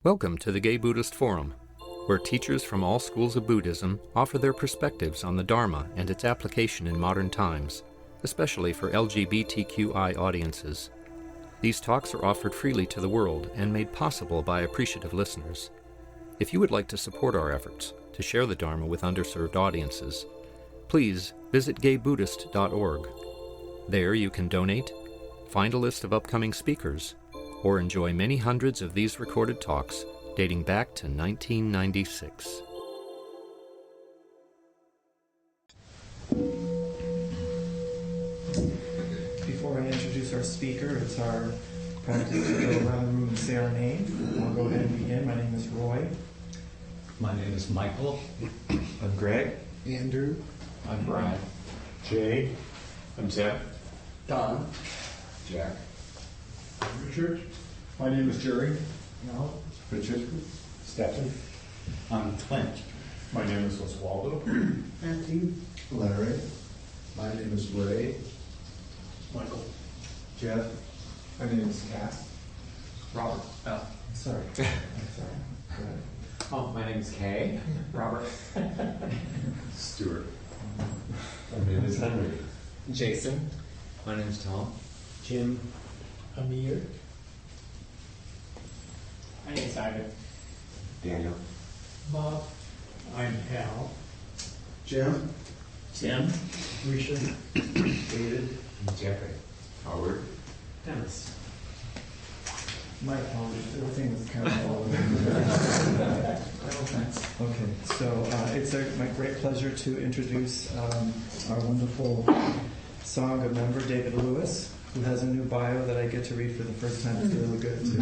Welcome to the Gay Buddhist Forum, where teachers from all schools of Buddhism offer their perspectives on the Dharma and its application in modern times, especially for LGBTQI audiences. These talks are offered freely to the world and made possible by appreciative listeners. If you would like to support our efforts to share the Dharma with underserved audiences, please visit gaybuddhist.org. There you can donate, find a list of upcoming speakers, or enjoy many hundreds of these recorded talks dating back to 1996. Before I introduce our speaker, it's our practice to go around the room and say our name. I'll go ahead and begin. My name is Roy. My name is Michael. I'm Greg. Andrew. I'm Brian. Jay. I'm Zach. Don. Jack. Richard. My name is Jerry. No. Richard. Stephen. I'm Clint. My name is Oswaldo. Matthew. Larry. My name is Ray. Michael. Jeff. My name is Cass. Robert. Sorry. I'm sorry. Go ahead. Oh, my name is Kay. Robert. Stuart. My name is Henry. Jason. My name is Tom. Jim. Amir. My name is Ivan. Daniel. Bob. I'm Hal. Jim. Tim. Richard. David. Jeffrey. Howard. Dennis. My apologies. Everything was kind of all over. Okay, so it's my great pleasure to introduce our wonderful Sangha member, David Lewis, who has a new bio that I get to read for the first time. It's really good, too.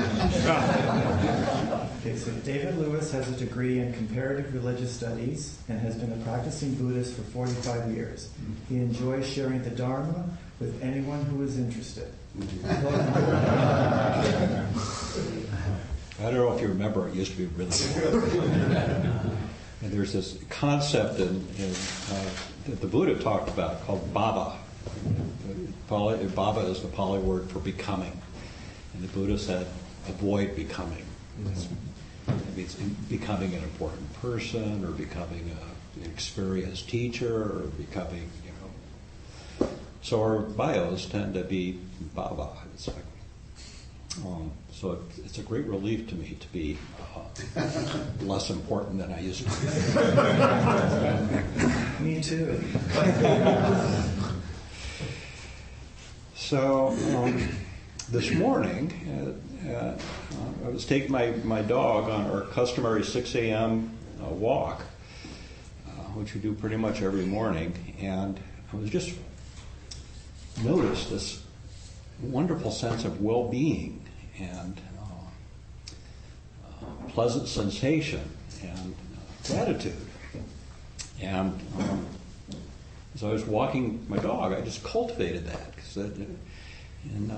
Okay, so David Lewis has a degree in comparative religious studies and has been a practicing Buddhist for 45 years. He enjoys sharing the Dharma with anyone who is interested. I don't know if you remember, it used to be really good. And there's this concept that the Buddha talked about called bhava. Bhava is the Pali word for becoming. And the Buddha said, avoid becoming. It means becoming an important person, or becoming an experienced teacher, or becoming, So our bios tend to be bhava. It's like, so it's a great relief to me to be less important than I used to be. Me too. So this morning, I was taking my dog on our customary 6 a.m. Walk, which we do pretty much every morning, and I was just noticed this wonderful sense of well-being and pleasant sensation and gratitude. And as I was walking my dog, I just cultivated that. In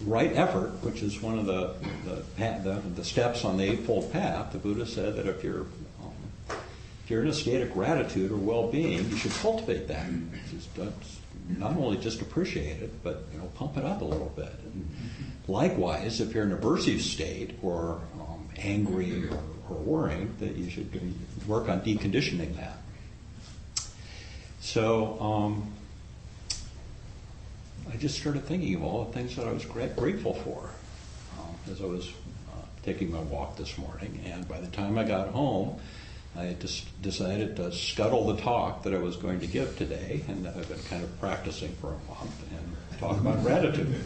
right effort, which is one of the steps on the Eightfold Path, the Buddha said that if you're in a state of gratitude or well-being, you should cultivate that. Not only just appreciate it, but pump it up a little bit. And likewise, if you're in an aversive state or angry or worrying, that you should work on deconditioning that. So I just started thinking of all the things that I was grateful for as I was taking my walk this morning. And by the time I got home, I had just decided to scuttle the talk that I was going to give today, and that I've been kind of practicing for a month, and talk about gratitude.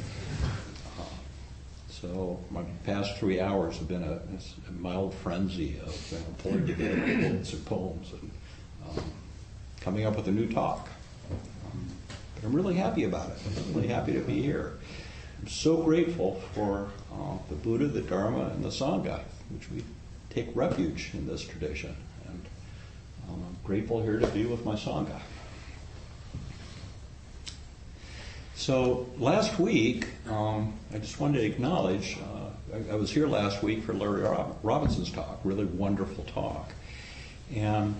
So my past 3 hours have been a mild frenzy of pulling together quotes and poems and coming up with a new talk. But I'm really happy about it. I'm really happy to be here. I'm so grateful for the Buddha, the Dharma, and the Sangha, which we take refuge in this tradition. I'm grateful here to be with my Sangha. So last week, I just wanted to acknowledge, I was here last week for Larry Robinson's talk, really wonderful talk. And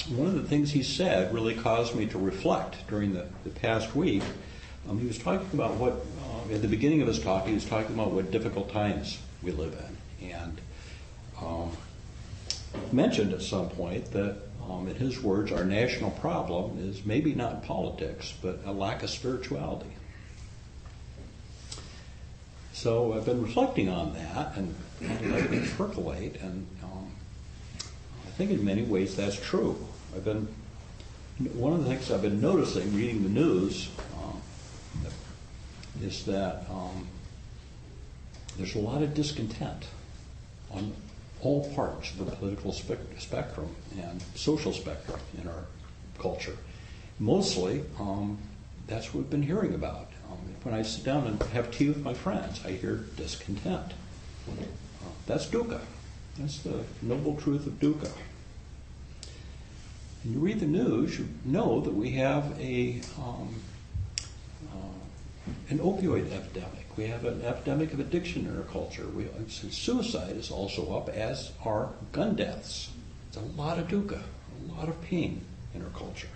one of the things he said really caused me to reflect during the past week. He was talking about at the beginning of his talk, he was talking about what difficult times we live in. and mentioned at some point that, in his words, our national problem is maybe not politics, but a lack of spirituality. So I've been reflecting on that and letting it percolate, and I think in many ways that's true. One of the things I've been noticing reading the news is that there's a lot of discontent on all parts of the political spectrum and social spectrum in our culture. Mostly, that's what we've been hearing about. When I sit down and have tea with my friends, I hear discontent. That's dukkha. That's the noble truth of dukkha. And you read the news, you know that we have an opioid epidemic. We have an epidemic of addiction in our culture. Suicide is also up, as are gun deaths. It's a lot of dukkha, a lot of pain in our culture.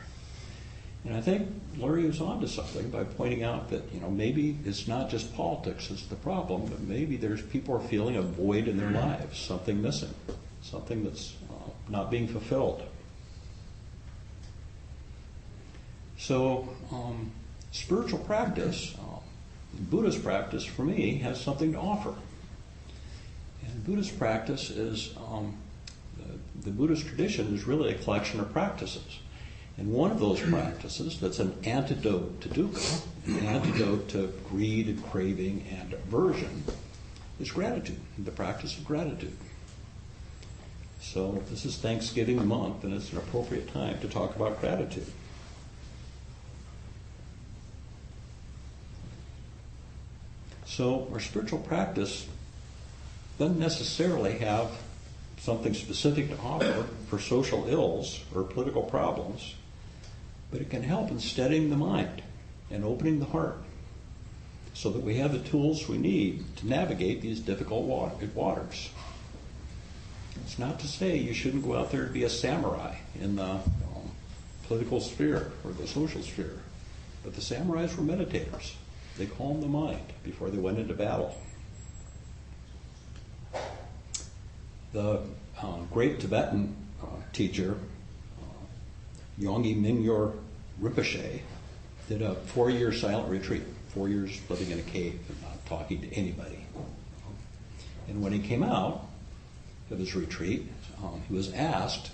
And I think Larry was onto something by pointing out that, maybe it's not just politics that's the problem, but maybe people are feeling a void in their lives, something missing, something that's not being fulfilled. So spiritual practice, Buddhist practice for me, has something to offer. And Buddhist practice is, the Buddhist tradition is really a collection of practices. And one of those practices that's an antidote to dukkha, an antidote to greed and craving and aversion, is gratitude, the practice of gratitude. So this is Thanksgiving month, and it's an appropriate time to talk about gratitude. So our spiritual practice doesn't necessarily have something specific to offer for social ills or political problems, but it can help in steadying the mind and opening the heart so that we have the tools we need to navigate these difficult waters. It's not to say you shouldn't go out there and be a samurai in the political sphere or the social sphere, but the samurais were meditators. They calmed the mind before they went into battle. The great Tibetan teacher, Yongey Mingyur Rinpoche, did a 4-year silent retreat, 4 years living in a cave and not talking to anybody. And when he came out of his retreat, he was asked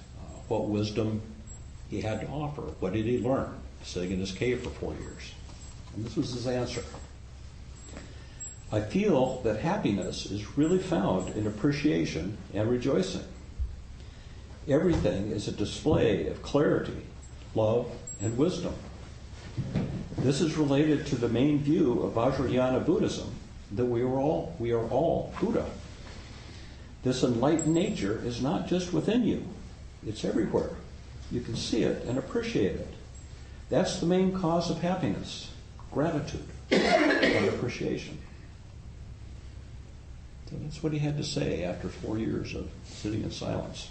what wisdom he had to offer. What did he learn sitting in his cave for 4 years? And this was his answer. I feel that happiness is really found in appreciation and rejoicing. Everything is a display of clarity, love, and wisdom. This is related to the main view of Vajrayana Buddhism, that we are all Buddha. This enlightened nature is not just within you, it's everywhere. You can see it and appreciate it. That's the main cause of happiness, gratitude and appreciation. So that's what he had to say after 4 years of sitting in silence.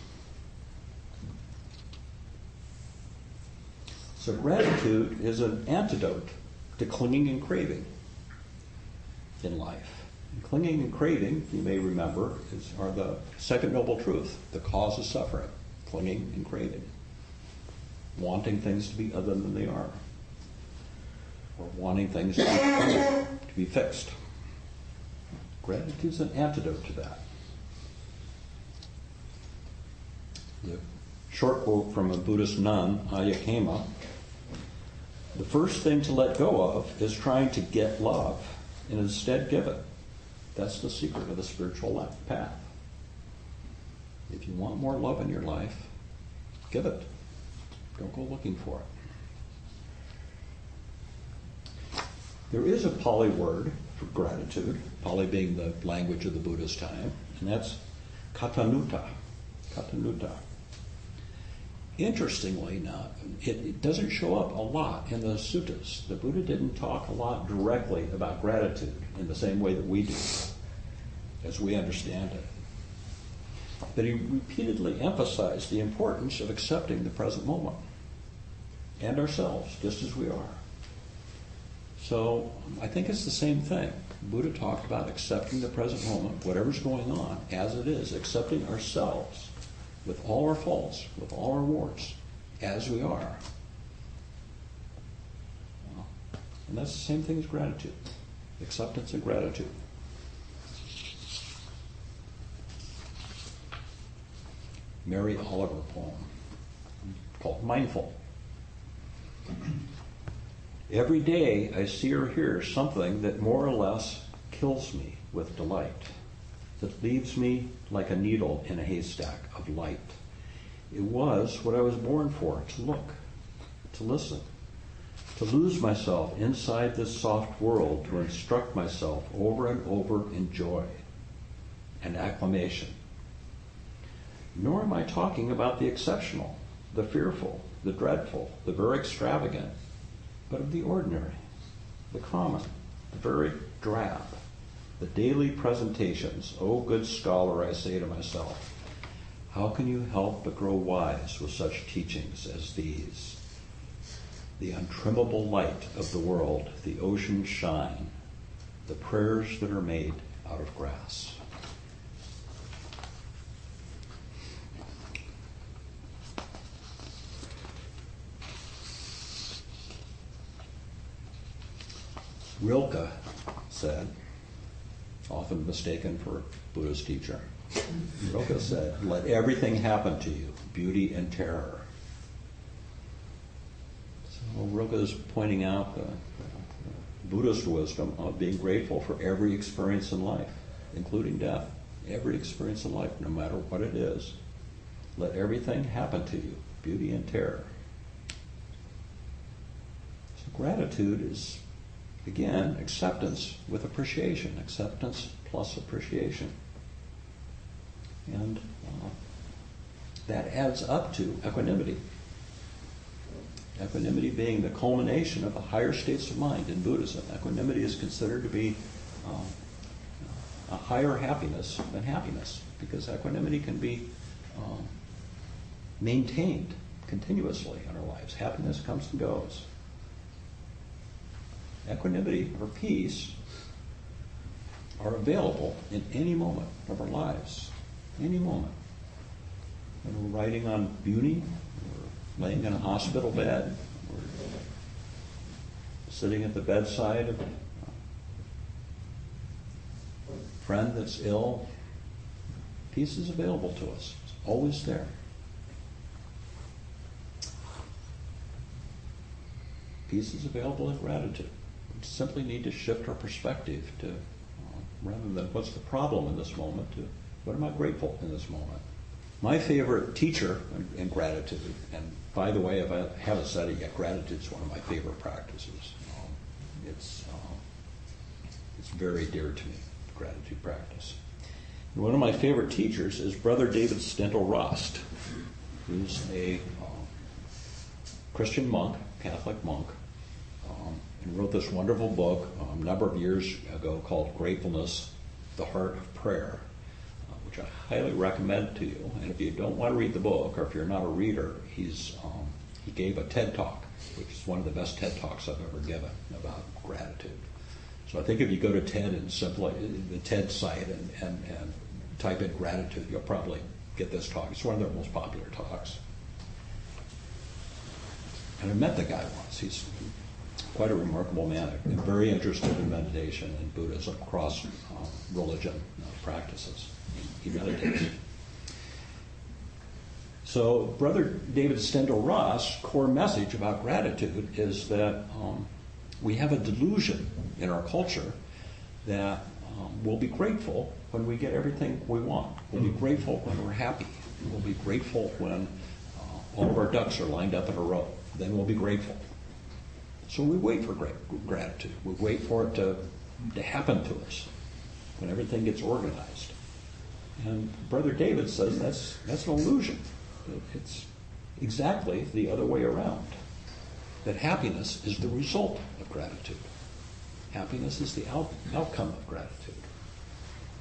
So gratitude is an antidote to clinging and craving in life. And clinging and craving, you may remember, are the second noble truth, the cause of suffering, clinging and craving. Wanting things to be other than they are. Or wanting things to be fixed. Gratitude is an antidote to that. The short quote from a Buddhist nun, Ayakema: the first thing to let go of is trying to get love and instead give it. That's the secret of the spiritual path. If you want more love in your life, give it. Don't go looking for it. There is a Pali word for gratitude, Pali being the language of the Buddha's time, and that's katanutta. Katanutta. Interestingly, now, it doesn't show up a lot in the suttas. The Buddha didn't talk a lot directly about gratitude in the same way that we do, as we understand it. But he repeatedly emphasized the importance of accepting the present moment and ourselves just as we are. So I think it's the same thing. Buddha talked about accepting the present moment, whatever's going on, as it is, accepting ourselves with all our faults, with all our warts, as we are. And that's the same thing as gratitude. Acceptance and gratitude. Mary Oliver poem called Mindful. Every day I see or hear something that more or less kills me with delight, that leaves me like a needle in a haystack of light. It was what I was born for, to look, to listen, to lose myself inside this soft world, to instruct myself over and over in joy and acclamation. Nor am I talking about the exceptional, the fearful, the dreadful, the very extravagant, but of the ordinary, the common, the very drab, the daily presentations. Oh, good scholar, I say to myself, how can you help but grow wise with such teachings as these? The untrimmable light of the world, the ocean's shine, the prayers that are made out of grass. Rilke said, often mistaken for Buddha's teacher, Rilke said, let everything happen to you, beauty and terror. So Rilke is pointing out the Buddhist wisdom of being grateful for every experience in life, including death. Every experience in life, no matter what it is. Let everything happen to you, beauty and terror. So gratitude is, again, acceptance with appreciation. Acceptance plus appreciation. And that adds up to equanimity. Equanimity being the culmination of the higher states of mind in Buddhism. Equanimity is considered to be a higher happiness than happiness, because equanimity can be maintained continuously in our lives. Happiness comes and goes. Equanimity or peace are available in any moment of our lives. Any moment. When we're riding on Bruein, we're laying in a hospital bed, we're sitting at the bedside of a friend that's ill. Peace is available to us. It's always there. Peace is available in gratitude. We simply need to shift our perspective to, rather than what's the problem in this moment, to what am I grateful in this moment. My favorite teacher in gratitude, and by the way, if I haven't said it yet, gratitude is one of my favorite practices. It's very dear to me, the gratitude practice. And one of my favorite teachers is Brother David Steindl-Rast, who's a Christian monk, Catholic monk, and wrote this wonderful book a number of years ago called Gratefulness, the Heart of Prayer, which I highly recommend to you. And if you don't want to read the book, or if you're not a reader, he gave a TED Talk, which is one of the best TED Talks I've ever given about gratitude. So I think if you go to TED and simply the TED site and type in gratitude, you'll probably get this talk. It's one of their most popular talks. And I met the guy once. He's quite a remarkable man, and very interested in meditation and Buddhism, cross religion practices. He meditates. So Brother David Steindl-Rast's core message about gratitude is that we have a delusion in our culture that we'll be grateful when we get everything we want. We'll be grateful when we're happy. We'll be grateful when all of our ducks are lined up in a row. Then we'll be grateful. So we wait for gratitude. We wait for it to happen to us when everything gets organized. And Brother David says that's an illusion. It's exactly the other way around. That happiness is the result of gratitude. Happiness is the outcome of gratitude.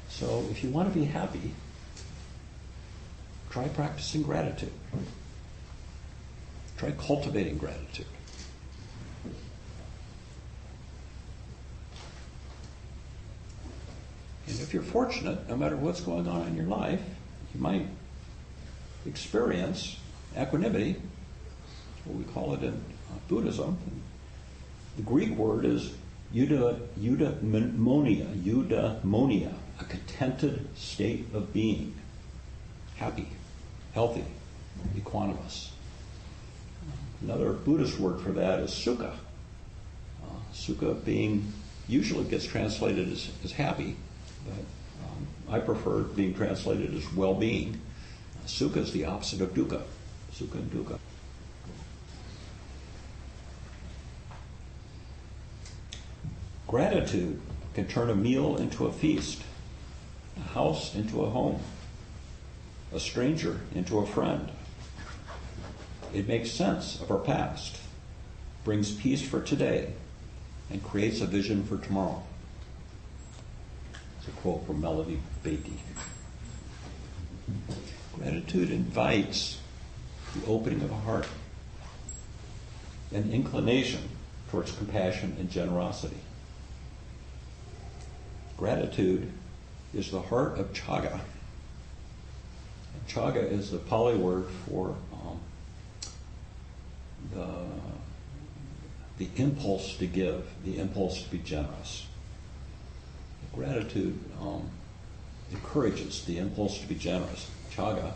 So if you want to be happy, try practicing gratitude. Try cultivating gratitude. And if you're fortunate, no matter what's going on in your life, you might experience equanimity. That's what we call it in Buddhism. The Greek word is eudaimonia, a contented state of being, happy, healthy, equanimous. Another Buddhist word for that is sukha. Sukha being usually gets translated as happy, but I prefer being translated as well-being. Sukha is the opposite of dukkha. Sukha and dukkha. Gratitude can turn a meal into a feast, a house into a home, a stranger into a friend. It makes sense of our past, brings peace for today, and creates a vision for tomorrow. It's a quote from Melody Beatty. Gratitude invites the opening of a heart, an inclination towards compassion and generosity. Gratitude is the heart of chaga. And chaga is the Pali word for the impulse to give, the impulse to be generous. Gratitude encourages the impulse to be generous, chaga,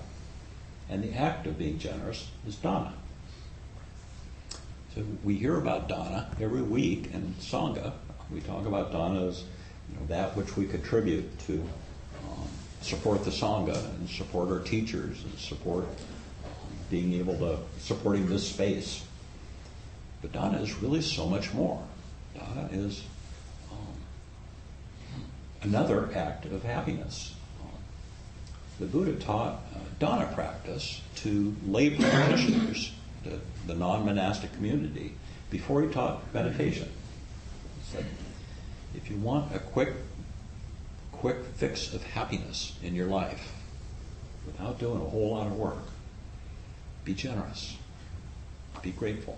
and the act of being generous is dana. So we hear about dana every week in Sangha. We talk about dana as that which we contribute to support the Sangha and support our teachers and support being able to, supporting this space. But dana is really so much more. Dana is another act of happiness. The Buddha taught dana practice to lay practitioners, the non-monastic community, before he taught meditation. He said, if you want a quick fix of happiness in your life, without doing a whole lot of work, be generous, be grateful.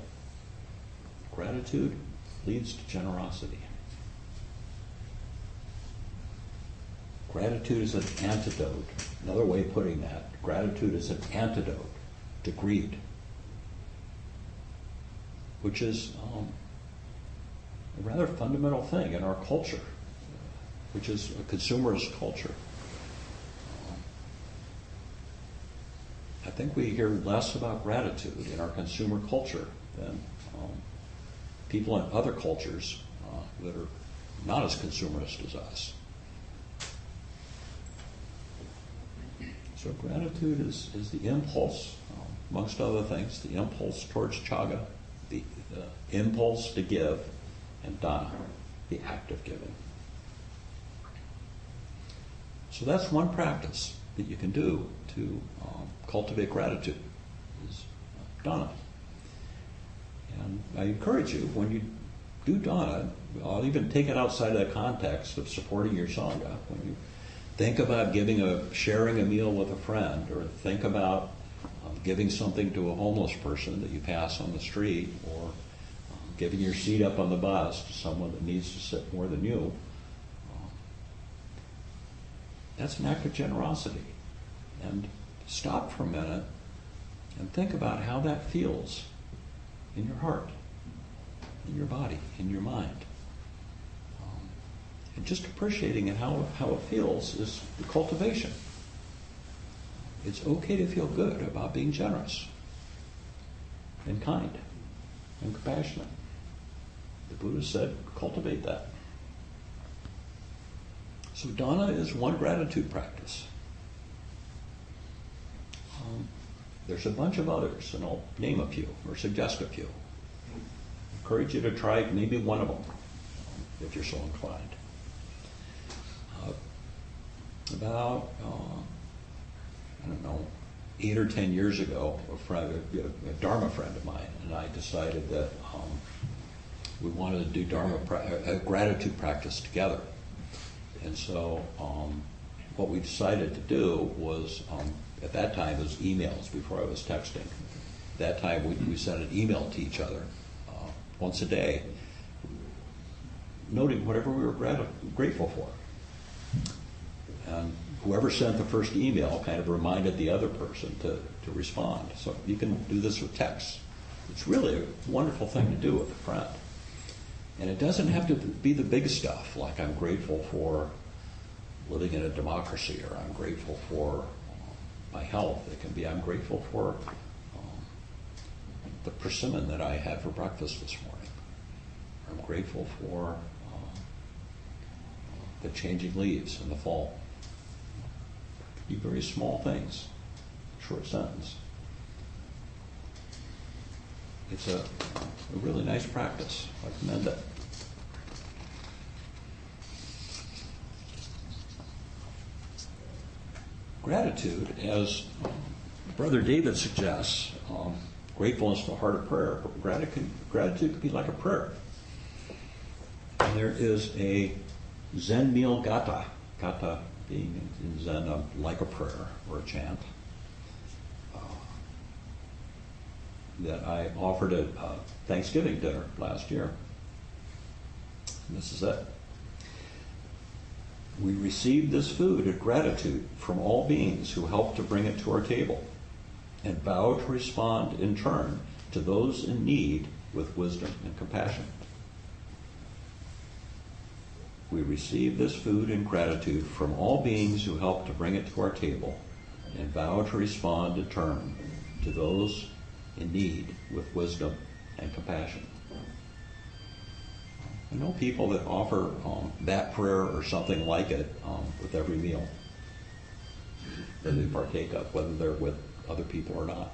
Gratitude leads to generosity. Gratitude is an antidote. Another way of putting that, gratitude is an antidote to greed, which is a rather fundamental thing in our culture, which is a consumerist culture. I think we hear less about gratitude in our consumer culture than people in other cultures that are not as consumerist as us. So gratitude is the impulse, amongst other things, the impulse towards chaga, the impulse to give, and dana, the act of giving. So that's one practice that you can do to cultivate gratitude, is dana. And I encourage you, when you do dana, I'll even take it outside of the context of supporting your sangha. When you think about sharing a meal with a friend, or think about giving something to a homeless person that you pass on the street, or giving your seat up on the bus to someone that needs to sit more than you, that's an act of generosity. And stop for a minute and think about how that feels in your heart, in your body, in your mind. And just appreciating it, how it feels, is the cultivation. It's okay to feel good about being generous and kind and compassionate. The Buddha said, cultivate that. So dana is one gratitude practice. There's a bunch of others, and I'll name a few or suggest a few. I encourage you to try maybe one of them, if you're so inclined. About 8 or 10 years ago, a dharma friend of mine and I decided that we wanted to do a gratitude practice together. And so what we decided to do was, at that time it was emails before I was texting. At that time we sent an email to each other once a day, noting whatever we were grateful for. And whoever sent the first email kind of reminded the other person to respond. So you can do this with text. It's really a wonderful thing to do with a friend. And it doesn't have to be the big stuff, like I'm grateful for living in a democracy, or I'm grateful for my health. It can be I'm grateful for the persimmon that I had for breakfast this morning. I'm grateful for the changing leaves in the fall. Be very small things, short sentence. It's a really nice practice. I recommend it. Gratitude, as Brother David suggests, gratefulness in the heart of prayer. Gratitude could be like a prayer. And there is a Zen meal gata being in Zen like a prayer or a chant, that I offered at Thanksgiving dinner last year. And this is it. We receive this food in gratitude from all beings who help to bring it to our table, and vow to respond in turn to those in need with wisdom and compassion. We receive this food in gratitude from all beings who help to bring it to our table, and vow to respond in turn to those in need with wisdom and compassion. I know people that offer that prayer or something like it with every meal that they partake of, whether they're with other people or not.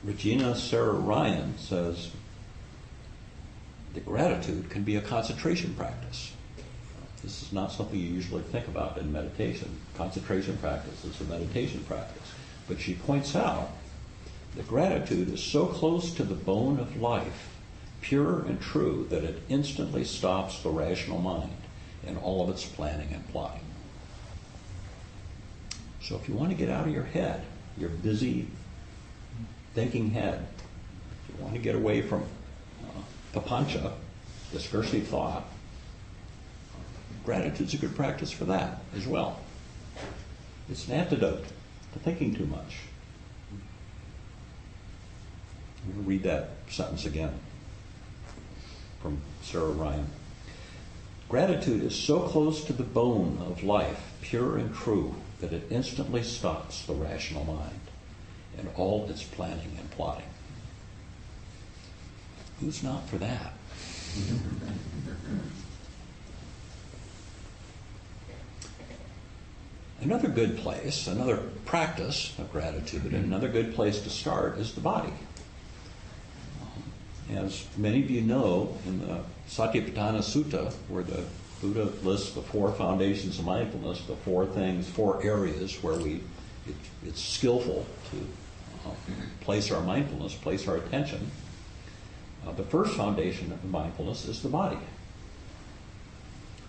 Regina Sarah Ryan says that gratitude can be a concentration practice. This is not something you usually think about in meditation. Concentration practice is a meditation practice. But she points out that gratitude is so close to the bone of life, pure and true, that it instantly stops the rational mind in all of its planning and plotting. So if you want to get out of your head, your busy thinking head, if you want to get away from papancha, discursive thought, gratitude's a good practice for that as well. It's an antidote to thinking too much. I'm going to read that sentence again from Sarah Ryan. Gratitude is so close to the bone of life, pure and true, that it instantly stops the rational mind and all its planning and plotting. Who's not for that? Another good place, another practice of gratitude, and another good place to start is the body. As many of you know, in the Satipatthana Sutta, where the Buddha lists the 4 foundations of mindfulness, the 4 things, 4 areas where it's skillful to place our mindfulness, place our attention. The first foundation of mindfulness is the body.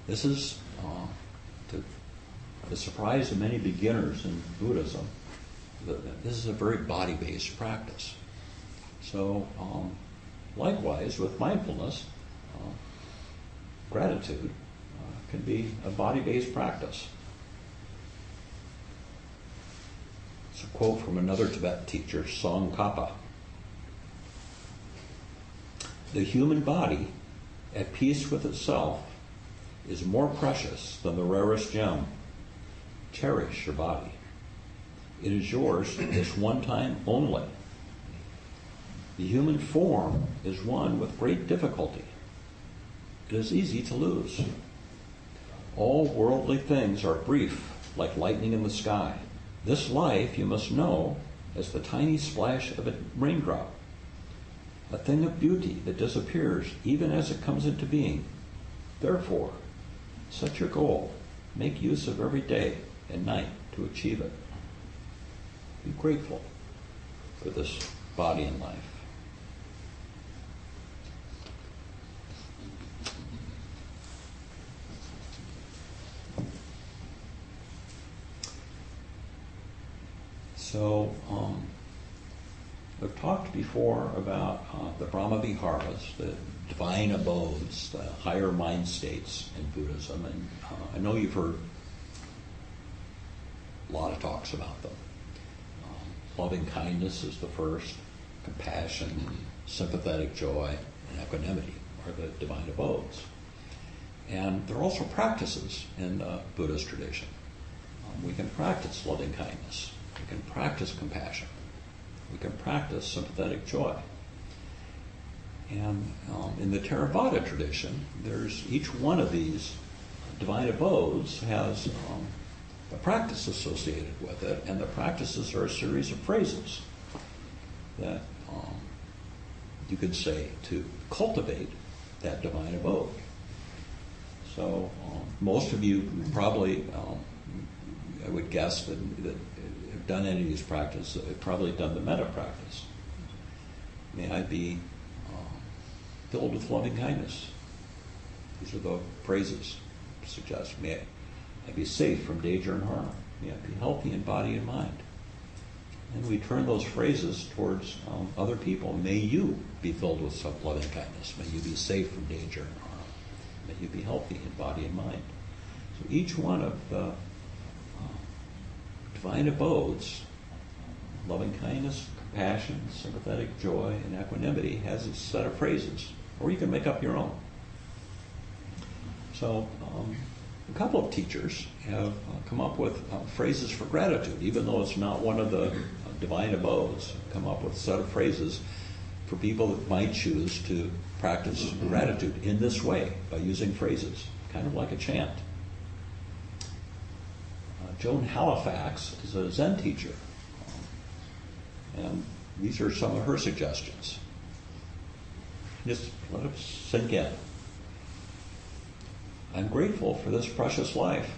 This is, to the surprise of many beginners in Buddhism, this is a very body-based practice. So, likewise, with mindfulness, gratitude can be a body-based practice. It's a quote from another Tibetan teacher, Tsongkhapa. The human body, at peace with itself, is more precious than the rarest gem. Cherish your body. It is yours this one time only. The human form is won with great difficulty. It is easy to lose. All worldly things are brief, like lightning in the sky. This life you must know as the tiny splash of a raindrop, a thing of beauty that disappears even as it comes into being. Therefore, set your goal. Make use of every day and night to achieve it. Be grateful for this body and life. So, I've talked before about the Brahma-viharas, the divine abodes, the higher mind states in Buddhism, and I know you've heard a lot of talks about them. Loving kindness is the first, compassion, sympathetic joy, and equanimity are the divine abodes. And there are also practices in the Buddhist tradition. We can practice loving kindness. We can practice compassion. We can practice sympathetic joy. And in the Theravada tradition, there's each one of these divine abodes has a practice associated with it, and the practices are a series of phrases that you could say to cultivate that divine abode. So most of you probably, I would guess that have done any of these practices, have probably done the metta practice. May I be filled with loving kindness. These are the phrases suggest. May I be safe from danger and harm. May I be healthy in body and mind. And we turn those phrases towards other people. May you be filled with some loving kindness. May you be safe from danger and harm. May you be healthy in body and mind. So each one of the divine abodes, loving kindness, compassion, sympathetic joy, and equanimity, has a set of phrases, or you can make up your own. So a couple of teachers have come up with phrases for gratitude, even though it's not one of the divine abodes, come up with a set of phrases for people that might choose to practice gratitude in this way, by using phrases, kind of like a chant. Joan Halifax is a Zen teacher, and these are some of her suggestions. Just let it sink in. I'm grateful for this precious life.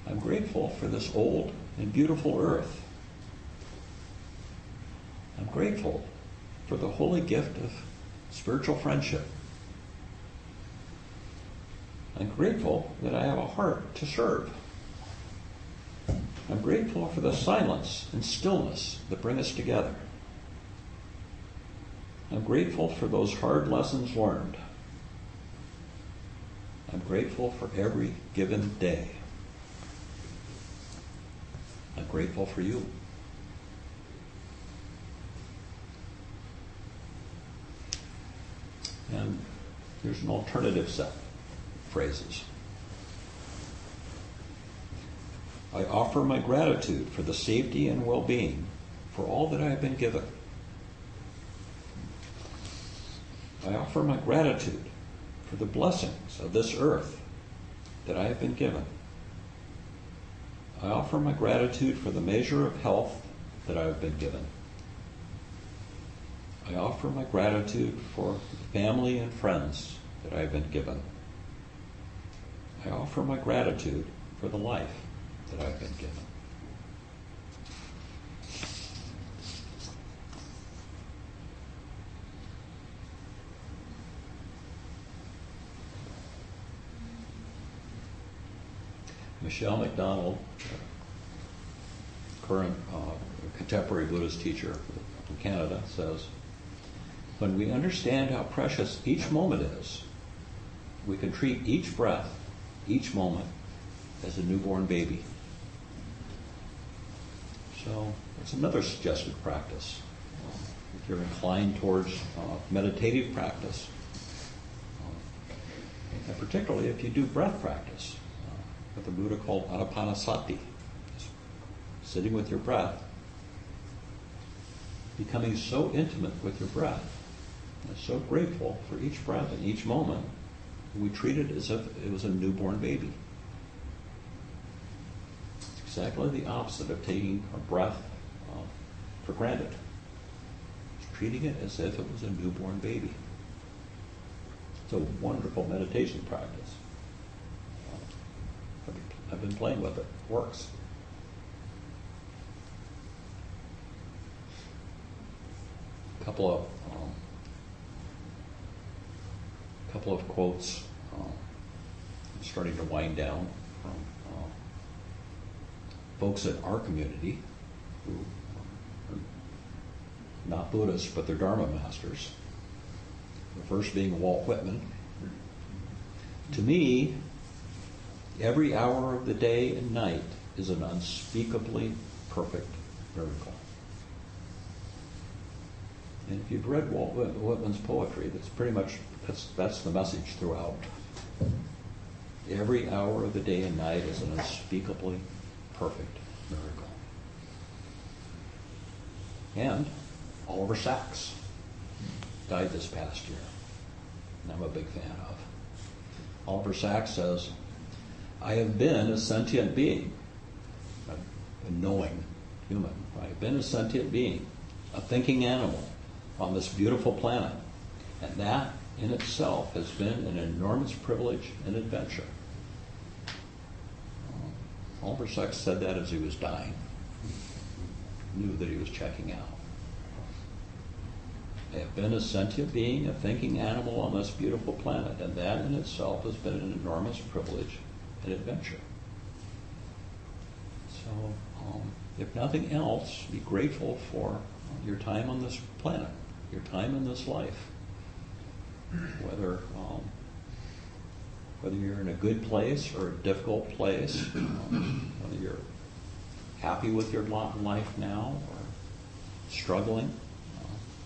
I'm grateful for this old and beautiful earth. I'm grateful for the holy gift of spiritual friendship. I'm grateful that I have a heart to serve. I'm grateful for the silence and stillness that bring us together. I'm grateful for those hard lessons learned. I'm grateful for every given day. I'm grateful for you. And here's an alternative set of phrases. I offer my gratitude for the safety and well-being for all that I have been given. I offer my gratitude for the blessings of this earth that I have been given. I offer my gratitude for the measure of health that I have been given. I offer my gratitude for the family and friends that I have been given. I offer my gratitude for the life that I've been given. Michelle McDonald, current contemporary Buddhist teacher from Canada, says, when we understand how precious each moment is, we can treat each breath, each moment, as a newborn baby. So that's another suggested practice. If you're inclined towards meditative practice, and particularly if you do breath practice, what the Buddha called anapanasati, sitting with your breath, becoming so intimate with your breath, and so grateful for each breath and each moment, we treat it as if it was a newborn baby. It's exactly the opposite of taking a breath for granted. It's treating it as if it was a newborn baby. It's a wonderful meditation practice. I've been playing with it. It works. A couple of quotes. I'm starting to wind down from folks in our community who are not Buddhists, but they're Dharma masters. The first being Walt Whitman. To me, every hour of the day and night is an unspeakably perfect miracle. And if you've read Walt Whitman's poetry, that's pretty much, that's the message throughout. Every hour of the day and night is an unspeakably perfect miracle. And Oliver Sacks died this past year, and I'm a big fan of. Oliver Sacks says, I have been a sentient being, a knowing human. I have been a sentient being, a thinking animal on this beautiful planet. And that in itself has been an enormous privilege and adventure. Oliver Sacks said that as he was dying. He knew that he was checking out. I have been a sentient being, a thinking animal on this beautiful planet, and that in itself has been an enormous privilege and adventure. So, if nothing else, be grateful for your time on this planet, your time in this life. Whether you're in a good place or a difficult place, whether you're happy with your lot in life now or struggling,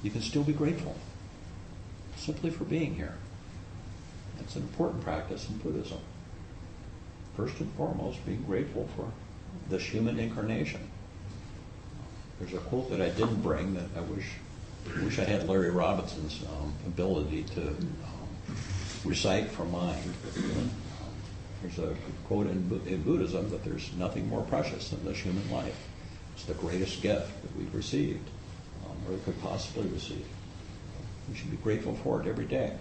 you can still be grateful simply for being here. That's an important practice in Buddhism. First and foremost, being grateful for this human incarnation. There's a quote that I didn't bring that I wish I had Larry Robinson's ability to recite from mind. There's a quote in Buddhism that there's nothing more precious than this human life. It's the greatest gift that we've received, or could possibly receive. We should be grateful for it every day.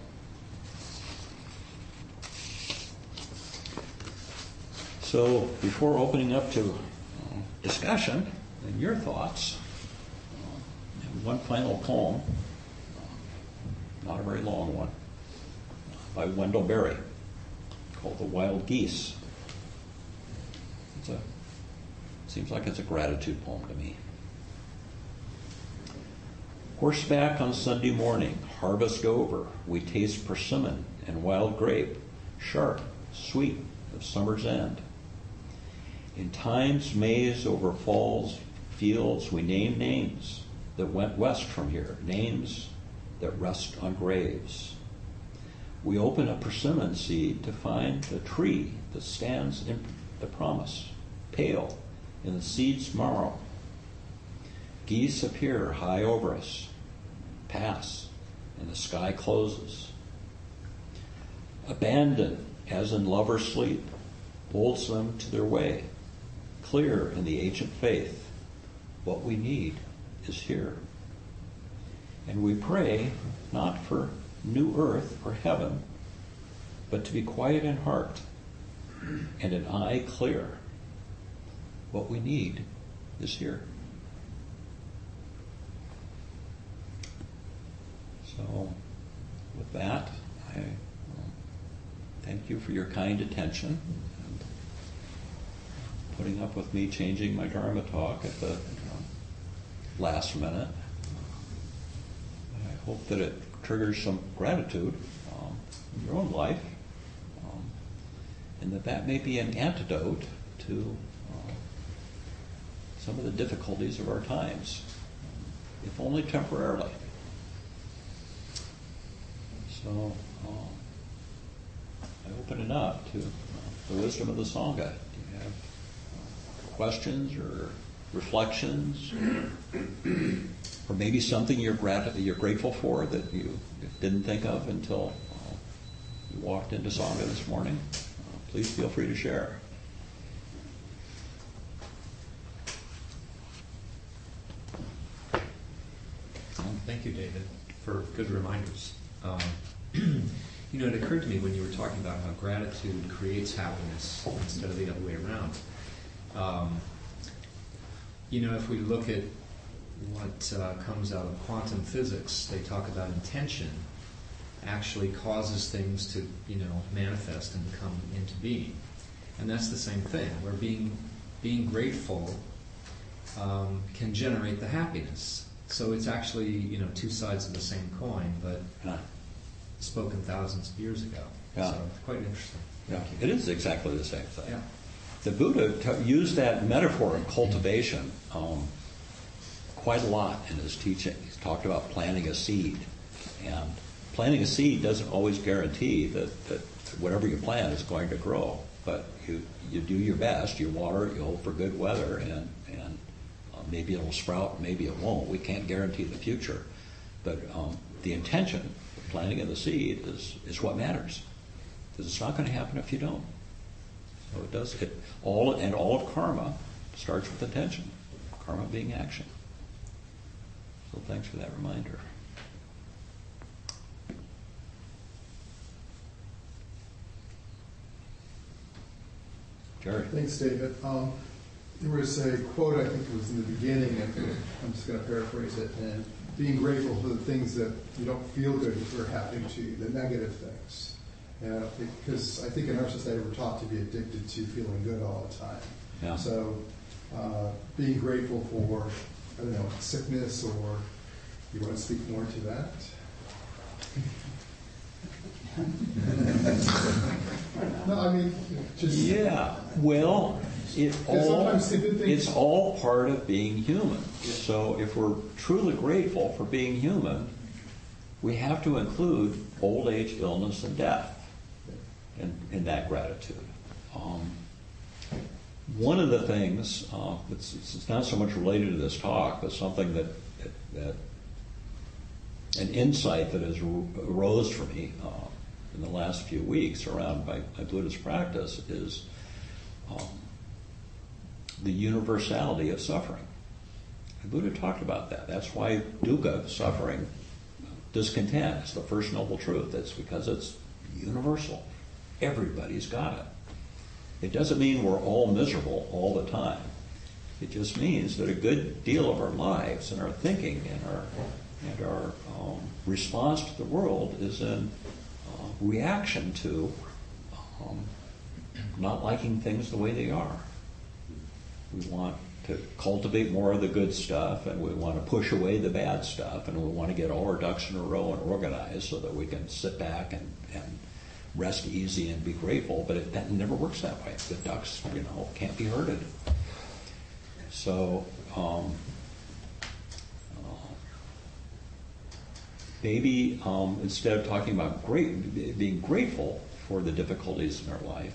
So before opening up to discussion and your thoughts, one final poem, not a very long one, by Wendell Berry, called The Wild Geese. Seems like it's a gratitude poem to me. Horseback on Sunday morning, harvest over, we taste persimmon and wild grape, sharp, sweet, of summer's end. In time's maze over falls, fields, we name names that went west from here, names that rest on graves. We open a persimmon seed to find the tree that stands in the promise, pale in the seed's marrow. Geese appear high over us, pass, and the sky closes. Abandon, as in lovers' sleep, holds them to their way, clear in the ancient faith. What we need is here. And we pray not for new earth or heaven, but to be quiet in heart and an eye clear. What we need is here. So, with that, I thank you for your kind attention and putting up with me changing my Dharma talk at the last minute. I hope that it triggers some gratitude in your own life, and that may be an antidote to some of the difficulties of our times, if only temporarily. So I open it up to the wisdom of the Sangha. Do you have questions or reflections, or maybe something you're grateful for that you didn't think of until you walked into Sangha this morning? Please feel free to share. Thank you, David, for good reminders. It occurred to me when you were talking about how gratitude creates happiness instead of the other way around. If we look at what comes out of quantum physics, they talk about intention actually causes things to, manifest and come into being. And that's the same thing, where being grateful can generate the happiness. So it's actually, two sides of the same coin, but Yeah. spoken thousands of years ago. Yeah. So it's quite interesting. Yeah. It is exactly the same thing. Yeah. The Buddha used that metaphor of cultivation quite a lot in his teaching. He's talked about planting a seed. And planting a seed doesn't always guarantee that whatever you plant is going to grow. But you do your best, you water it, you hope for good weather, and maybe it'll sprout, maybe it won't. We can't guarantee the future. But the intention of planting of the seed is what matters. Because it's not going to happen if you don't. So it does. All of karma starts with intention. Karma being action. So thanks for that reminder. Jerry. Thanks, David. There was a quote, I think it was in the beginning, and I'm just going to paraphrase it, and being grateful for the things that you don't feel good that are happening to you, the negative things. Because I think in our society we're taught to be addicted to feeling good all the time. Yeah. So being grateful for, I don't know, sickness, or you want to speak more to that? No, I mean, just... Yeah, well, it's all part of being human. So if we're truly grateful for being human, we have to include old age, illness, and death in that gratitude. One of the things, it's not so much related to this talk, but something that an insight that has arose for me in the last few weeks around my Buddhist practice is the universality of suffering. The Buddha talked about that. That's why dukkha, suffering, discontent, is the first noble truth. It's because it's universal. Everybody's got it. It doesn't mean we're all miserable all the time. It just means that a good deal of our lives and our thinking and our response to the world is in reaction to not liking things the way they are. We want to cultivate more of the good stuff, and we want to push away the bad stuff, and we want to get all our ducks in a row and organized so that we can sit back and rest easy and be grateful. But that never works that way. The ducks, can't be herded. So maybe instead of talking about being grateful for the difficulties in our life,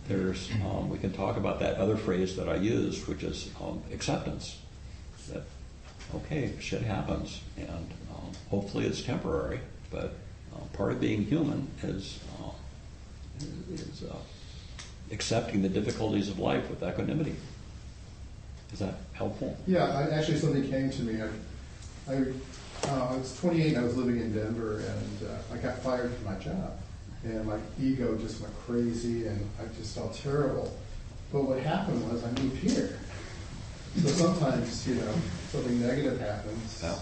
we can talk about that other phrase that I use, which is acceptance. That, okay, shit happens, and hopefully it's temporary, but part of being human is accepting the difficulties of life with equanimity. Is that helpful? Yeah, actually something came to me. I was 28 and I was living in Denver, and I got fired from my job. And my ego just went crazy, and I just felt terrible. But what happened was I moved here. So sometimes, something negative happens. Yeah.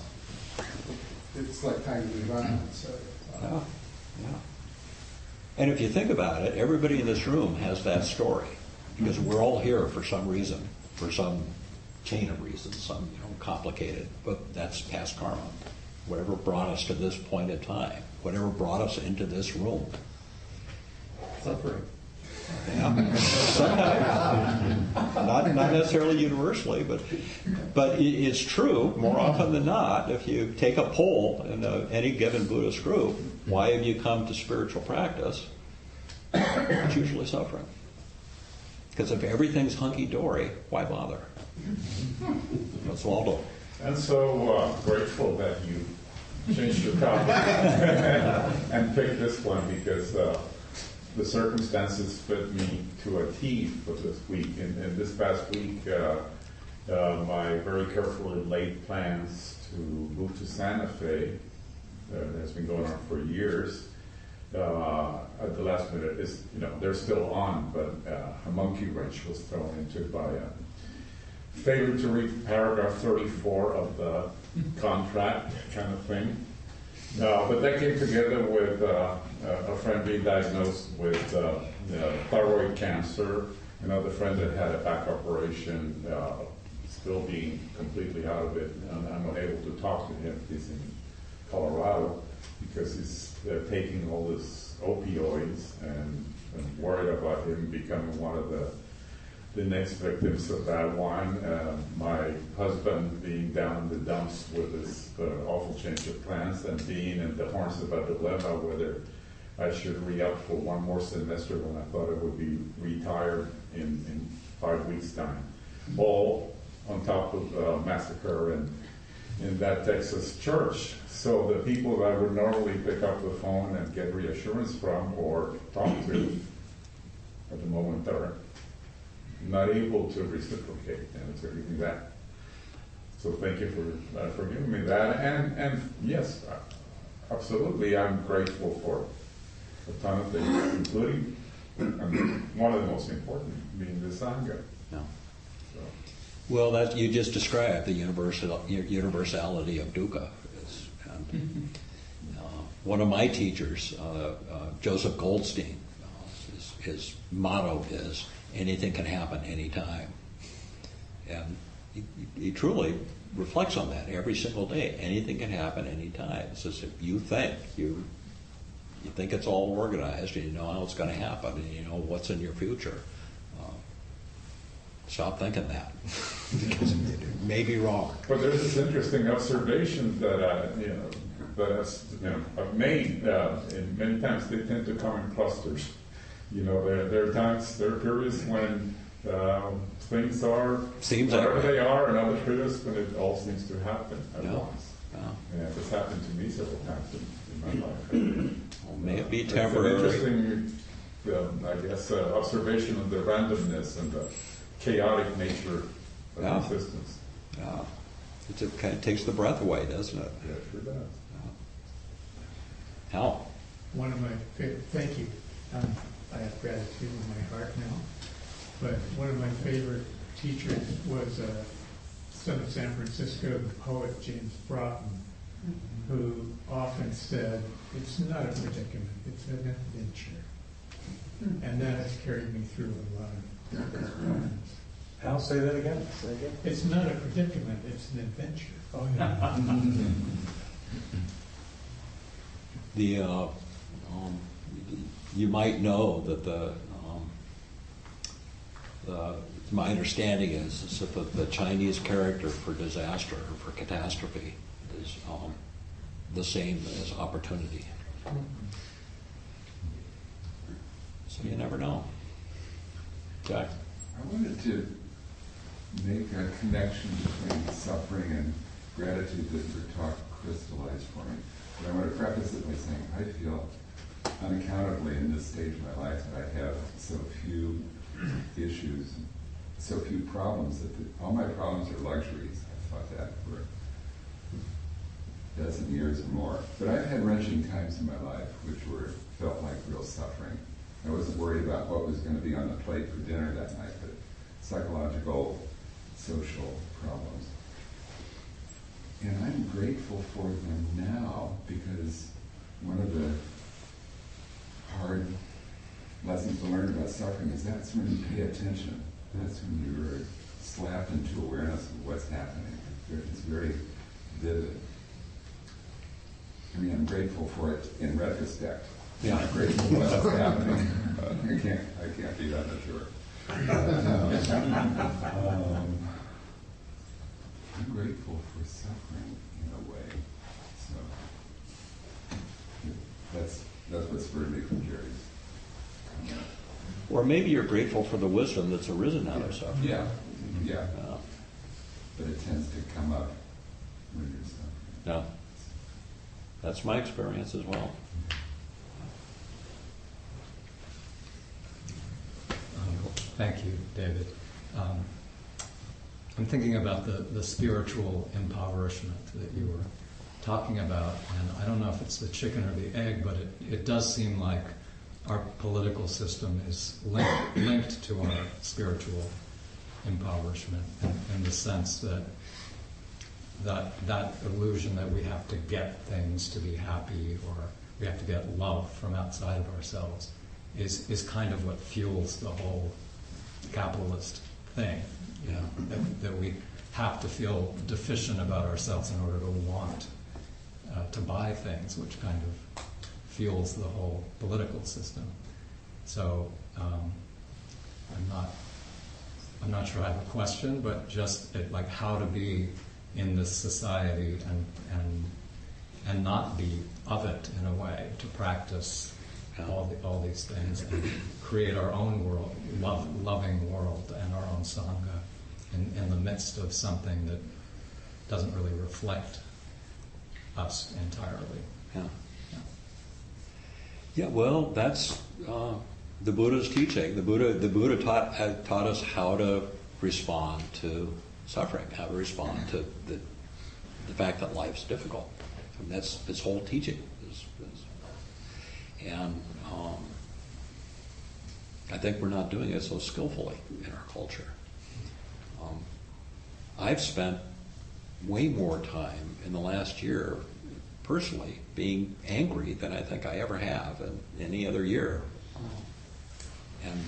It's like time to move on. So, Yeah. And if you think about it, everybody in this room has that story, because we're all here for some reason, for some chain of reasons, some complicated. But that's past karma. Whatever brought us to this point in time, whatever brought us into this room. Suffering. Yeah. Sometimes. Not necessarily universally, but it's true more often than not. If you take a poll in any given Buddhist group, why have you come to spiritual practice? It's usually suffering. Because if everything's hunky-dory, why bother? That's Waldo. I'm so grateful that you changed your topic and picked this one, because the circumstances fit me to a T for this week. And this past week, my very carefully laid plans to move to Santa Fe has been going on for years. At the last minute, they're still on, but a monkey wrench was thrown into it by failure to read paragraph 34 of the contract, kind of thing. But that came together with a friend being diagnosed with thyroid cancer, another friend that had a back operation still being completely out of it. And I'm unable to talk to him. He's in Colorado because he's taking all this opioids, and I'm worried about him becoming one of the next victims of that one. My husband being down in the dumps with this awful change of plans, and being in the horns of a dilemma whether I should re-up for one more semester when I thought I would be retired in 5 weeks' time. All on top of massacre in that Texas church. So the people that I would normally pick up the phone and get reassurance from or talk to, at the moment are not able to reciprocate, and it's everything that. So thank you for giving me that. And yes, absolutely, I'm grateful for a ton of things, including one of the most important being the sangha. No. So. Well, that you just described the universality of dukkha. One of my teachers, Joseph Goldstein, his motto is, anything can happen anytime. And he truly reflects on that every single day. Anything can happen anytime. It's as if you think it's all organized and you know how it's going to happen and you know what's in your future. Stop thinking that, because it may be wrong. But there's this interesting observation that I've made. And many times they tend to come in clusters. There are periods when things are whatever they are, and other periods when it all seems to happen at once. Yeah, this happened to me several times in my life. Well, may it be temporary. It's an interesting, observation of the randomness and the chaotic nature of existence. Yeah. It kind of takes the breath away, doesn't it? Yeah, it sure does. Hal? One of my favorite, thank you. I have gratitude in my heart now. But one of my favorite teachers was son of San Francisco, the poet James Broughton, who often said, it's not a predicament, it's an adventure. And that has carried me through a lot of poems. Hal, say that again. It's not a predicament, it's an adventure. Oh, yeah. You might know that my understanding is that the Chinese character for disaster or for catastrophe is the same as opportunity. So you never know. Jack? I wanted to make a connection between suffering and gratitude that your talk crystallized for me. But I want to preface it by saying I feel unaccountably in this stage of my life that I have so few issues, so few problems, that all my problems are luxuries. I've thought that for a dozen years or more. But I've had wrenching times in my life which felt like real suffering. I wasn't worried about what was going to be on the plate for dinner that night, but psychological, social problems. And I'm grateful for them now, because one of the hard lessons to learn about suffering is that's when you pay attention. That's when you're slapped into awareness of what's happening. It's very vivid. I mean, I'm grateful for it in retrospect. Yeah. I'm grateful for what's happening. I can't be that mature. I'm grateful for suffering in a way. So that's what spurred me from Jerry's comment. Or maybe you're grateful for the wisdom that's arisen out of suffering. Yeah. But it tends to come up when you're suffering. Yeah. That's my experience as well. Thank you, David. I'm thinking about the spiritual impoverishment that you were talking about, and I don't know if it's the chicken or the egg, but it does seem like our political system is linked to our spiritual impoverishment in the sense that illusion that we have to get things to be happy, or we have to get love from outside of ourselves is kind of what fuels the whole capitalist thing, that we have to feel deficient about ourselves in order to want to buy things, which kind of fuels the whole political system. So I'm not sure I have a question, but just like how to be in this society and not be of it in a way, to practice all these things and create our own world, loving world, and our own sangha in the midst of something that doesn't really reflect us entirely. Yeah, well, that's the Buddha's teaching. The Buddha taught us how to respond to suffering, how to respond to the fact that life's difficult. And that's his whole teaching. And I think we're not doing it so skillfully in our culture. I've spent way more time in the last year, personally, being angry than I think I ever have in any other year. And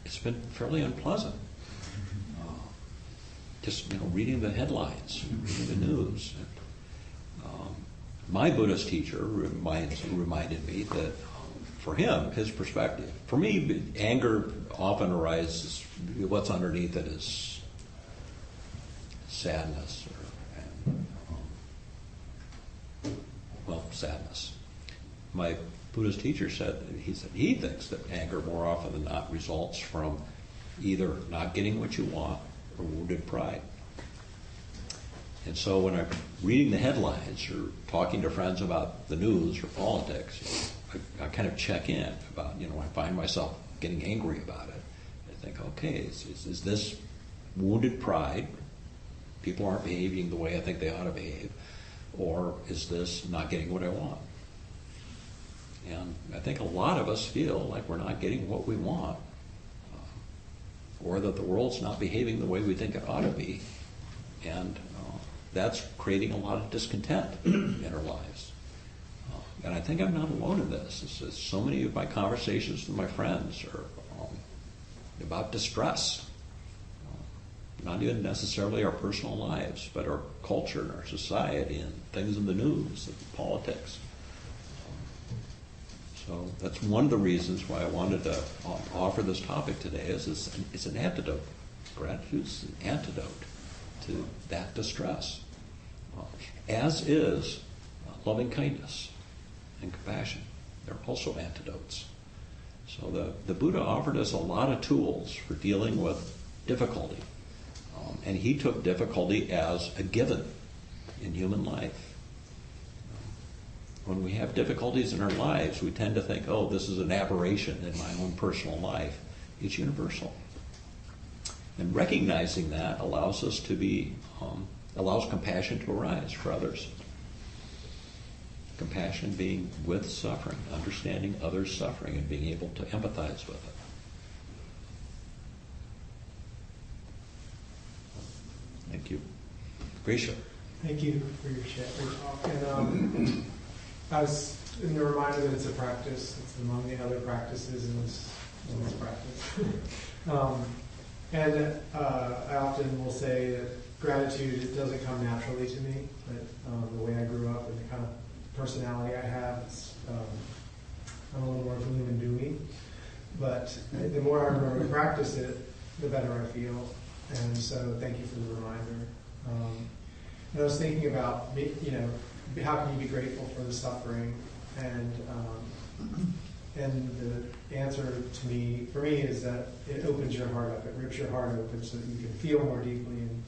it's been fairly unpleasant. Just reading the headlines, reading the news. My Buddhist teacher reminded me that for him, his perspective, for me, anger often arises, what's underneath it is sadness, sadness. My Buddhist teacher said he thinks that anger more often than not results from either not getting what you want or wounded pride. And so when I'm reading the headlines or talking to friends about the news or politics, I kind of check in about, I find myself getting angry about it. I think, okay, is this wounded pride? People aren't behaving the way I think they ought to behave. Or is this not getting what I want? And I think a lot of us feel like we're not getting what we want, or that the world's not behaving the way we think it ought to be. And that's creating a lot of discontent in our lives. And I think I'm not alone in this. So many of my conversations with my friends are about distress. Not even necessarily our personal lives, but our culture and our society and things in the news and politics. So that's one of the reasons why I wanted to offer this topic today. It's an antidote. Gratitude's an antidote to that distress, as is loving kindness and compassion. They're also antidotes. So the Buddha offered us a lot of tools for dealing with difficulty. And he took difficulty as a given in human life. When we have difficulties in our lives, we tend to think, oh, this is an aberration in my own personal life. It's universal. And recognizing that allows us to allows compassion to arise for others. Compassion being with suffering, understanding others' suffering and being able to empathize with it. Thank you. Grisha. Thank you for your talk. And I was reminded that it's a practice. It's among the other practices in this practice. And I often will say that gratitude, it doesn't come naturally to me. But the way I grew up and the kind of personality I have, I'm a little more gloom and doomy. But the more I remember to practice it, the better I feel. And so thank you for the reminder. And I was thinking about, how can you be grateful for the suffering? And the answer for me is that it opens your heart up. It rips your heart open so that you can feel more deeply and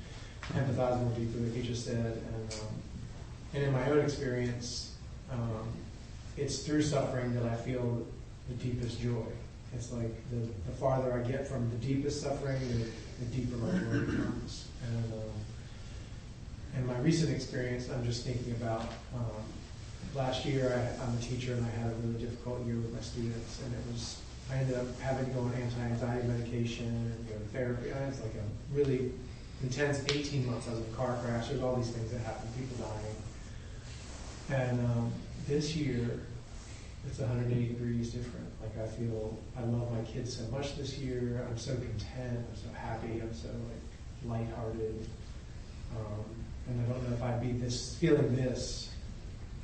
empathize more deeply, like you just said. And in my own experience, it's through suffering that I feel the deepest joy. It's like the farther I get from the deepest suffering, the deeper my joy becomes. And my recent experience, I'm just thinking about last year. I'm a teacher, and I had a really difficult year with my students, and I ended up having to go on anti-anxiety medication and go to therapy. And it's like a really intense 18 months. I was in a car crash. There's all these things that happen, people dying. And this year, it's 180 degrees different. Like I love my kids so much this year. I'm so content. I'm so happy. I'm so lighthearted. And I don't know if I'd be feeling this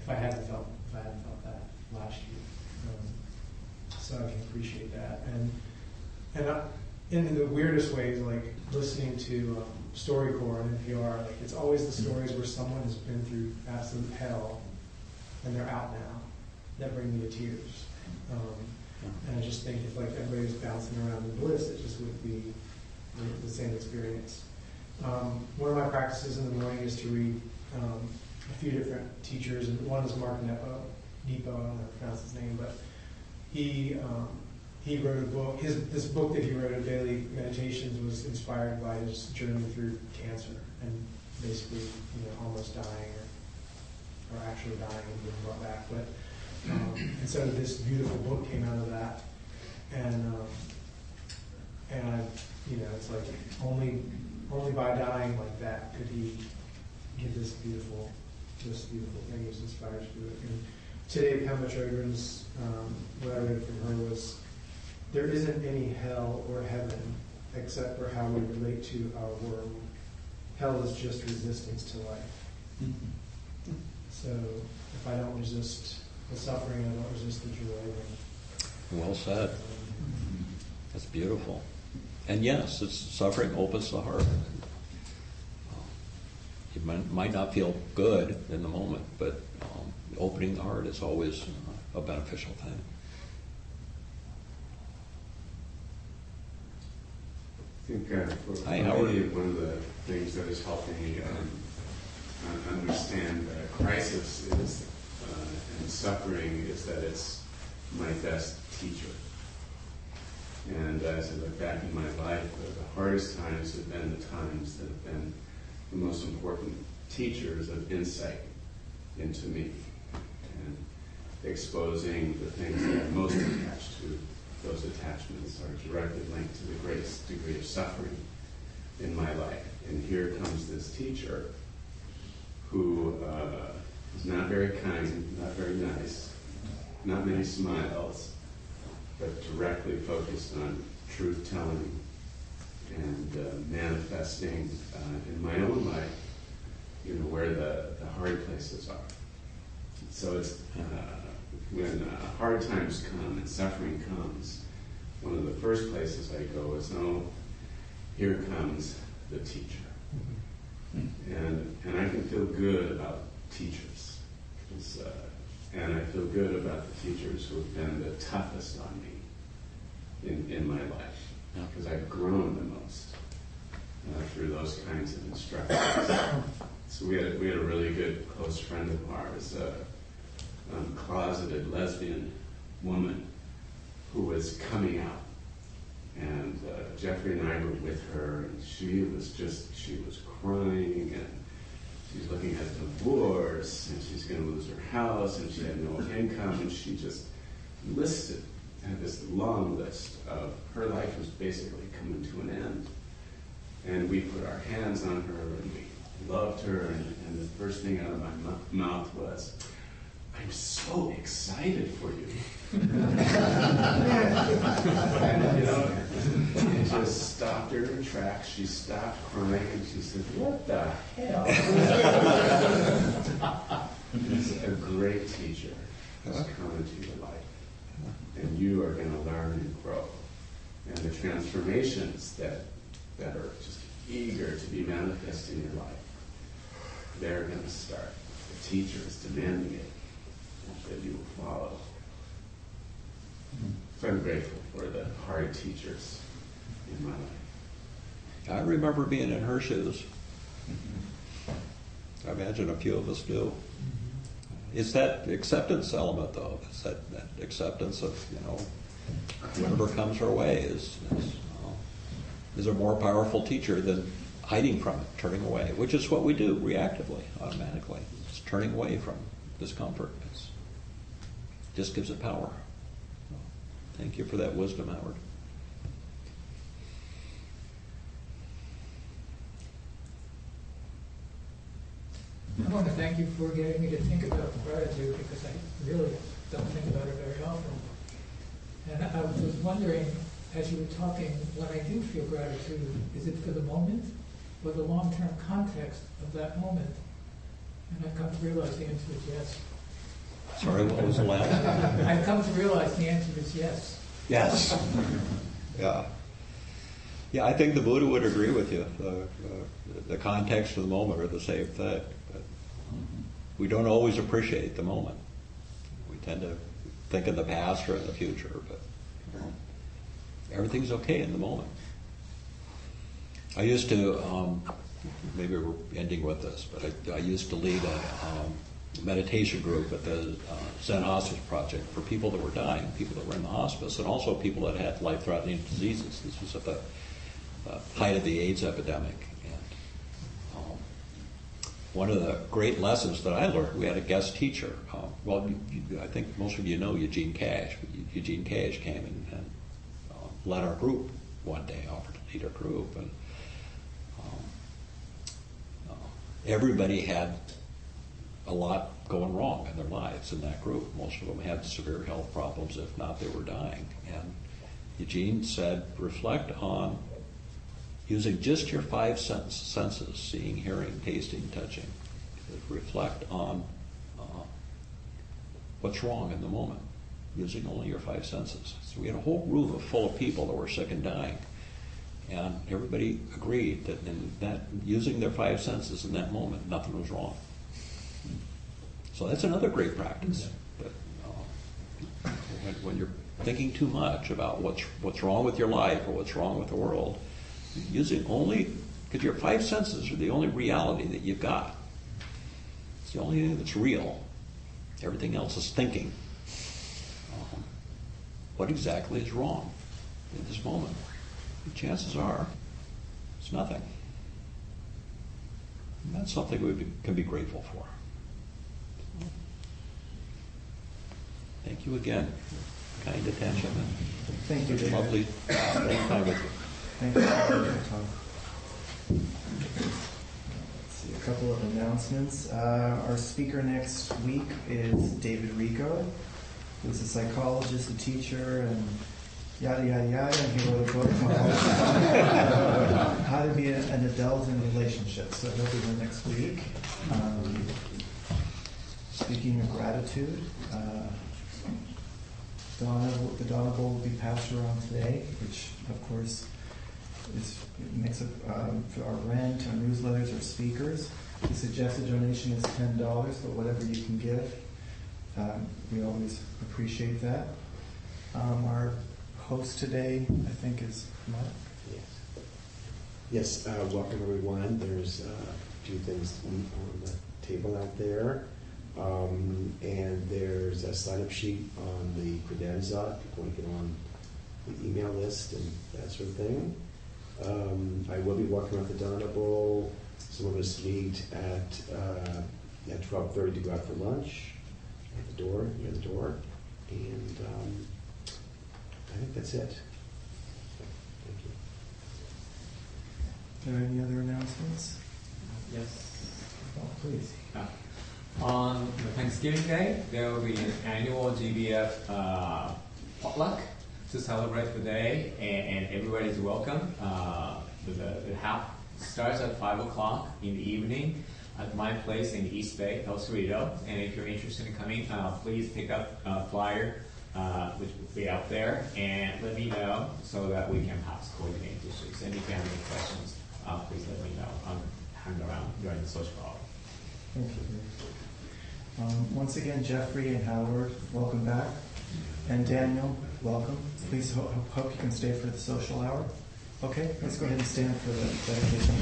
if I hadn't felt that last year. So I can appreciate that. And in the weirdest ways, like listening to StoryCorps on NPR, like it's always the stories where someone has been through absolute hell and they're out now that bring me to tears. And I just think if like everybody was bouncing around in bliss, it just would be the same experience. One of my practices in the morning is to read a few different teachers, and one is Mark Nepo. I don't know how to pronounce his name, but he wrote a book. This book that he wrote, Daily Meditations, was inspired by his journey through cancer and basically, almost dying or actually dying and being brought back. But and so this beautiful book came out of that, and I, it's like only by dying like that could he give this beautiful thing. He was inspired to do it. And today, Pema Chodron's, what I read from her was, there isn't any hell or heaven except for how we relate to our world. Hell is just resistance to life. So if I don't resist the suffering, I don't resist the joy. Well said. That's beautiful. And yes, it's suffering opens the heart. You might not feel good in the moment, but opening the heart is always a beneficial thing. I think for Hi, me, Howard. one of the things that has helped me understand crisis is and suffering is that it's my best teacher. And as I look back in my life, the hardest times have been the times that have been the most important teachers of insight into me and exposing the things that I'm most attached to. Those attachments are directly linked to the greatest degree of suffering in my life. And here comes this teacher who is not very kind, not very nice, not many smiles, but directly focused on truth-telling and manifesting in my own life, where the hard places are. So it's when hard times come and suffering comes, one of the first places I go is, here comes the teacher. And I can feel good about teachers. And I feel good about the teachers who have been the toughest on me in my life, because I've grown the most through those kinds of instructions. So we had a really good close friend of ours, a closeted lesbian woman who was coming out. And Jeffrey and I were with her, and she was crying, and she's looking at divorce, and she's going to lose her house, and she had no income, and she just had this long list of her life was basically coming to an end. And we put our hands on her, and we loved her, and the first thing out of my mouth was, "I'm so excited for you." And it just stopped her in her tracks. She stopped crying and she said, "What the hell?" A great teacher has come into your life, and you are going to learn and grow. And the transformations that are just eager to be manifest in your life, they're going to start. The teacher is demanding it, that you will follow. So I'm grateful for the hard teachers in my life. I remember being in her shoes. I imagine a few of us do. It's that acceptance element, though. It's that acceptance of, whatever comes our way is a more powerful teacher than hiding from it, turning away, which is what we do reactively, automatically. It's turning away from discomfort. It just gives it power. Thank you for that wisdom, Howard. I want to thank you for getting me to think about gratitude, because I really don't think about it very often. And I was wondering, as you were talking, when I do feel gratitude, is it for the moment, for the long-term context of that moment? And I've come to realize the answer is yes. Sorry, what was the last? I've come to realize the answer is yes. Yes. Yeah. Yeah, I think the Buddha would agree with you. The context of the moment are the same thing. But we don't always appreciate the moment. We tend to think in the past or in the future, but everything's okay in the moment. I used to, maybe we're ending with this, but I used to lead a meditation group at the Zen Hospice Project for people that were dying, people that were in the hospice, and also people that had life-threatening diseases. This was at the height of the AIDS epidemic. And one of the great lessons that I learned, we had a guest teacher. I think most of you know Eugene Cash. Eugene Cash came and led our group one day, offered to lead our group. And everybody had a lot going wrong in their lives in that group. Most of them had severe health problems. If not, they were dying. And Eugene said, reflect on using just your five senses, seeing, hearing, tasting, touching. Reflect on what's wrong in the moment, using only your five senses. So we had a whole room full of people that were sick and dying. And everybody agreed that in that using their five senses in that moment, nothing was wrong. So that's another great practice. But when you're thinking too much about what's wrong with your life or what's wrong with the world, using only, because your five senses are the only reality that you've got. It's the only thing that's real. Everything else is thinking. What exactly is wrong in this moment? The chances are it's nothing. And that's something we can be grateful for. Thank you again for kind attention. Thank you, David. Lovely spending time with you. Thank you, Tom. Let's see, a couple of announcements. Our speaker next week is David Rico, who's a psychologist, a teacher, and yada, yada, yada, and he wrote a book called How to Be an Adult in Relationships. So he'll be there next week. Speaking of gratitude, the Donna Bowl will be passed around today, which, of course, makes up for our rent, our newsletters, our speakers. The suggested donation is $10, but whatever you can give, we always appreciate that. Our host today, I think, is Mark. Yes. Welcome everyone. There's two things on the table out there. And there's a sign-up sheet on the credenza if you want to get on the email list and that sort of thing. I will be walking around the Donna Bowl. Some of us meet at 12:30 to go out for lunch at the door, near the door. And I think that's it. Thank you. Are there any other announcements? Yes. Oh, please. On the Thanksgiving Day, there will be an annual GBF potluck to celebrate the day, and everybody is welcome. The half starts at 5 o'clock in the evening at my place in East Bay, El Cerrito. And if you're interested in coming, please pick up a flyer, which will be out there, and let me know so that we can perhaps coordinate issues. And if you have any questions, please let me know. I'll hang around during the social hour. Thank you. Once again, Jeffrey and Howard, welcome back. And Daniel, welcome. Please hope you can stay for the social hour. Okay, let's go ahead and stand for the dedication.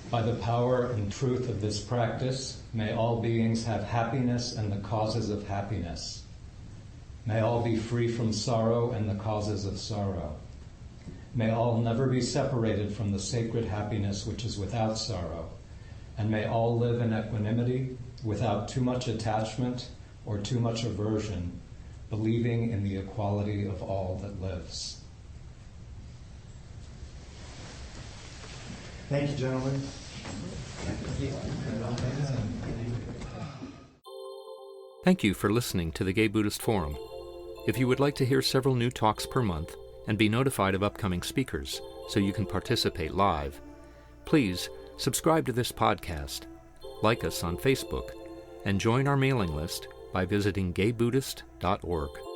By the power and truth of this practice, may all beings have happiness and the causes of happiness. May all be free from sorrow and the causes of sorrow. May all never be separated from the sacred happiness which is without sorrow. And may all live in equanimity, without too much attachment or too much aversion, believing in the equality of all that lives. Thank you, gentlemen. Thank you for listening to the Gay Buddhist Forum. If you would like to hear several new talks per month and be notified of upcoming speakers so you can participate live, please subscribe to this podcast, like us on Facebook, and join our mailing list by visiting gaybuddhist.org.